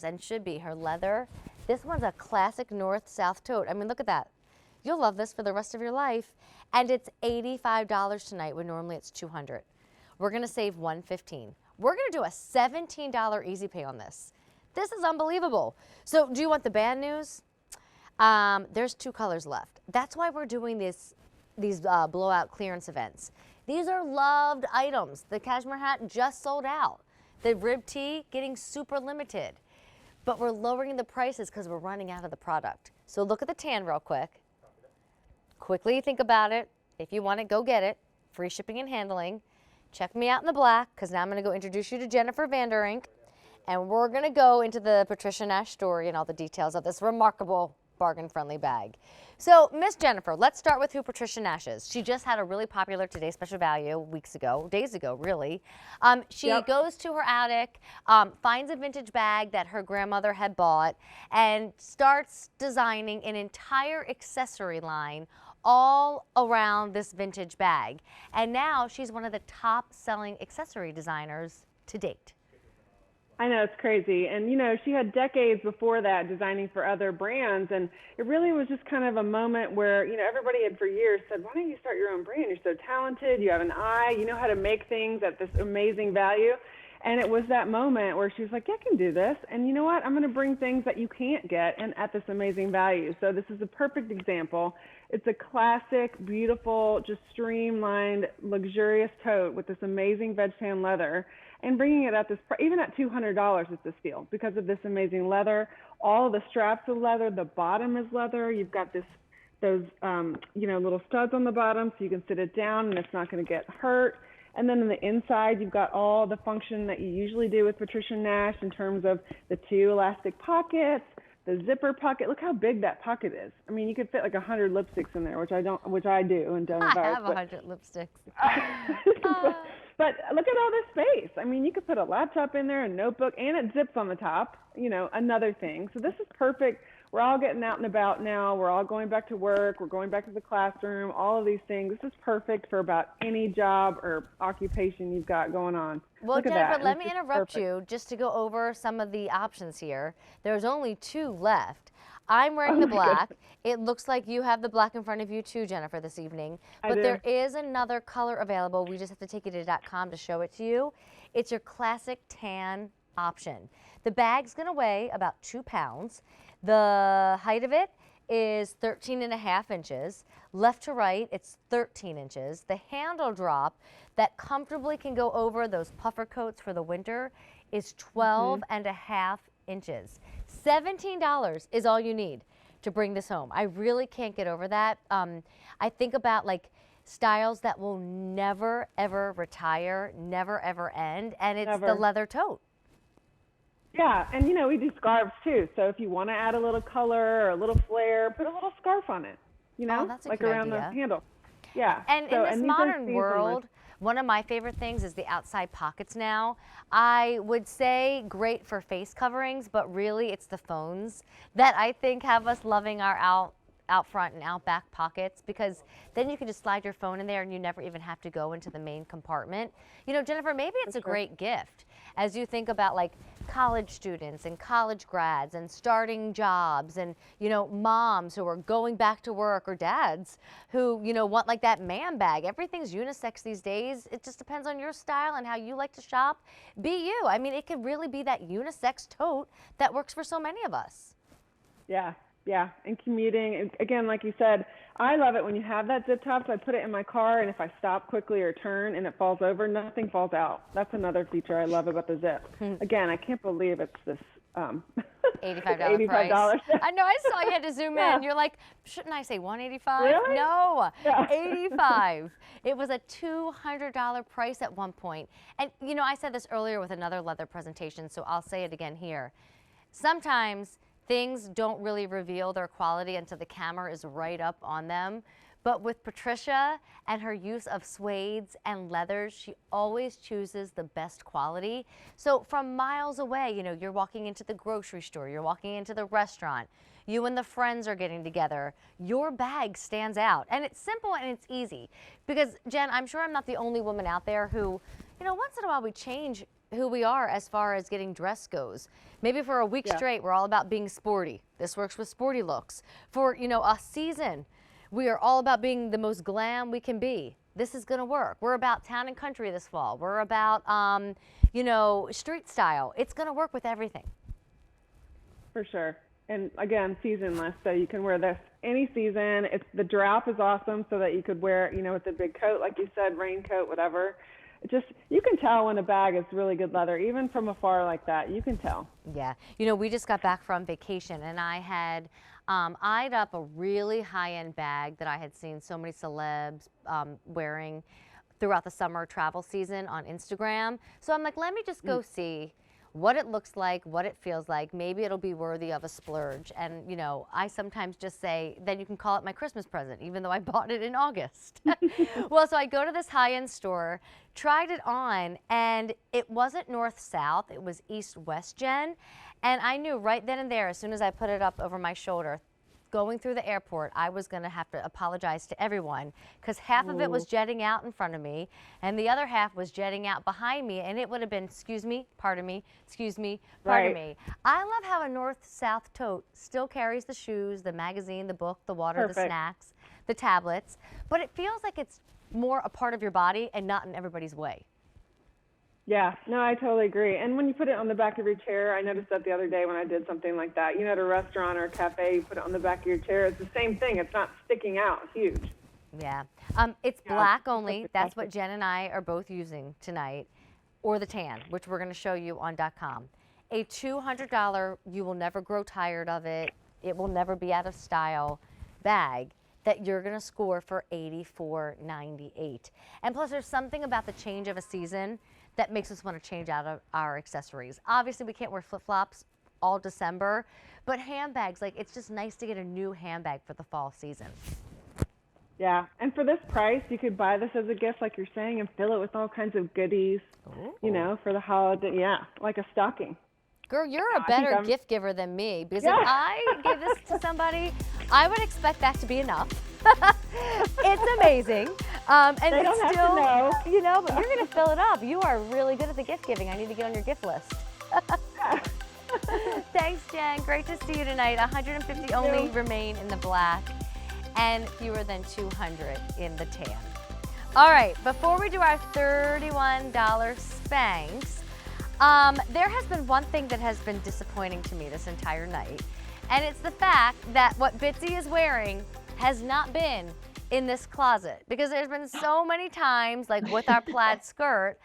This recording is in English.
and should be her leather. This one's a classic north-south tote. I mean, look at that. You'll love this for the rest of your life. And it's $85 tonight when normally it's $200. We're gonna save $115. We're gonna do a $17 easy pay on this. This is unbelievable. So do you want the bad news? There's 2 colors left. That's why we're doing these blowout clearance events. These are loved items. The cashmere hat just sold out. The rib tee getting super limited. But we're lowering the prices because we're running out of the product. So look at the tan real quick. Quickly think about it. If you want it, go get it. Free shipping and handling. Check me out in the black because now I'm going to go introduce you to Jennifer Vanderink. And we're going to go into the Patricia Nash story and all the details of this remarkable bargain-friendly bag. So, Miss Jennifer, let's start with who Patricia Nash is. She just had a really popular Today Special Value days ago, really. She goes to her attic, finds a vintage bag that her grandmother had bought, and starts designing an entire accessory line all around this vintage bag. And now she's one of the top-selling accessory designers to date. I know, it's crazy. And, you know, she had decades before that designing for other brands. And it really was just kind of a moment where, you know, everybody had for years said, why don't you start your own brand? You're so talented. You have an eye. You know how to make things at this amazing value. And it was that moment where she was like, yeah, I can do this. And you know what? I'm going to bring things that you can't get and at this amazing value. So this is a perfect example. It's a classic, beautiful, just streamlined, luxurious tote with this amazing veg tan leather. And bringing it at this, even at $200, it's a steal because of this amazing leather. All of the straps are leather. The bottom is leather. You've got those you know, little studs on the bottom so you can sit it down and it's not going to get hurt. And then on the inside, you've got all the function that you usually do with Patricia Nash in terms of the 2 elastic pockets, the zipper pocket. Look how big that pocket is. I mean, you could fit like 100 lipsticks in there, which I do and don't embarrass. I have 100 lipsticks. But look at all this space. I mean, you could put a laptop in there, a notebook, and it zips on the top, you know, another thing. So this is perfect. We're all getting out and about now. We're all going back to work. We're going back to the classroom, all of these things. This is perfect for about any job or occupation you've got going on. Well, Look at Jennifer, that. let me interrupt you just to go over some of the options here. There's only 2 left. I'm wearing the black. It looks like you have the black in front of you too, Jennifer, this evening. But there is another color available. We just have to take you to .com to show it to you. It's your classic tan option. The bag's going to weigh about 2 pounds. The height of it is 13.5 inches. Left to right, it's 13 inches. The handle drop that comfortably can go over those puffer coats for the winter is 12.5 inches. $17 is all you need to bring this home. I really can't get over that. I think about like styles that will never ever retire, never ever end, and it's the leather tote. Yeah, and you know, we do scarves too. So if you want to add a little color or a little flair, put a little scarf on it, you know, that's a like good around idea. the handle. Yeah. And so, in this modern world, one of my favorite things is the outside pockets now. I would say great for face coverings, but really it's the phones that I think have us loving our out front and out back pockets, because then you can just slide your phone in there and you never even have to go into the main compartment. You know, Jennifer, maybe it's a great gift as you think about like college students and college grads and starting jobs and, you know, moms who are going back to work or dads who, you know, want like that man bag. Everything's unisex these days. It just depends on your style and how you like to shop. Be you. I mean, it could really be that unisex tote that works for so many of us. Yeah. Yeah, and commuting, again, like you said, I love it when you have that zip top, so I put it in my car, and if I stop quickly or turn and it falls over, nothing falls out. That's another feature I love about the zip. Again, I can't believe it's this $85 price. I know, I saw you had to zoom in. You're like, shouldn't I say $185? Really? No, $85. It was a $200 price at one point. And, you know, I said this earlier with another leather presentation, so I'll say it again here. Sometimes things don't really reveal their quality until the camera is right up on them. But with Patricia and her use of suedes and leathers, she always chooses the best quality. So from miles away, you know, you're walking into the grocery store, you're walking into the restaurant, you and the friends are getting together, your bag stands out. And it's simple and it's easy. Because, Jen, I'm sure I'm not the only woman out there who, you know, once in a while we change who we are as far as getting dressed goes. Maybe for a week Yeah. straight, we're all about being sporty. This works with sporty looks. For, you know, a season, we are all about being the most glam we can be. This is going to work. We're about town and country this fall. We're about, you know, street style. It's going to work with everything. For sure. And again, seasonless, so you can wear this any season. The drap is awesome, so that you could wear, you know, with a big coat, like you said, raincoat, whatever. It just, you can tell when a bag is really good leather, even from afar like that. You can tell. Yeah. You know, we just got back from vacation, and I had eyed up a really high-end bag that I had seen so many celebs wearing throughout the summer travel season on Instagram. So I'm like, let me just go see what it looks like, what it feels like. Maybe it'll be worthy of a splurge. And, you know, I sometimes just say, then you can call it my Christmas present, even though I bought it in August. Well, so I go to this high-end store, tried it on, and it wasn't north-south, it was east-west, Jen. And I knew right then and there, as soon as I put it up over my shoulder, going through the airport, I was going to have to apologize to everyone, because half of it was jetting out in front of me and the other half was jetting out behind me, and it would have been, excuse me, pardon me, excuse me, pardon me. I love how a north-south tote still carries the shoes, the magazine, the book, the water, the snacks, the tablets, but it feels like it's more a part of your body and not in everybody's way. Yeah, no, I totally agree. And when you put it on the back of your chair, I noticed that the other day when I did something like that. You know, at a restaurant or a cafe, you put it on the back of your chair. It's the same thing. It's not sticking out. It's huge. Yeah. It's black only. That's what Jen and I are both using tonight, or the tan, which we're going to show you on .com. A $200, you will never grow tired of it. It will never be out of style bag that you're going to score for $84.98. And plus, there's something about the change of a season that makes us want to change out of our accessories. Obviously, we can't wear flip-flops all December, but handbags, like, it's just nice to get a new handbag for the fall season. Yeah, and for this price, you could buy this as a gift, like you're saying, and fill it with all kinds of goodies, you know, for the holiday. Yeah, like a stocking. Girl, you're a better gift giver than me, because if I gave this to somebody, I would expect that to be enough. It's amazing. And they don't it's have still, to know. You know, but you're going to fill it up. You are really good at the gift giving. I need to get on your gift list. Thanks, Jen. Great to see you tonight. 150 only remain in the black and fewer than 200 in the tan. All right, before we do our $31 Spanx, there has been one thing that has been disappointing to me this entire night, and it's the fact that what Bitsy is wearing has not been in this closet, because there's been so many times, like with our plaid skirt,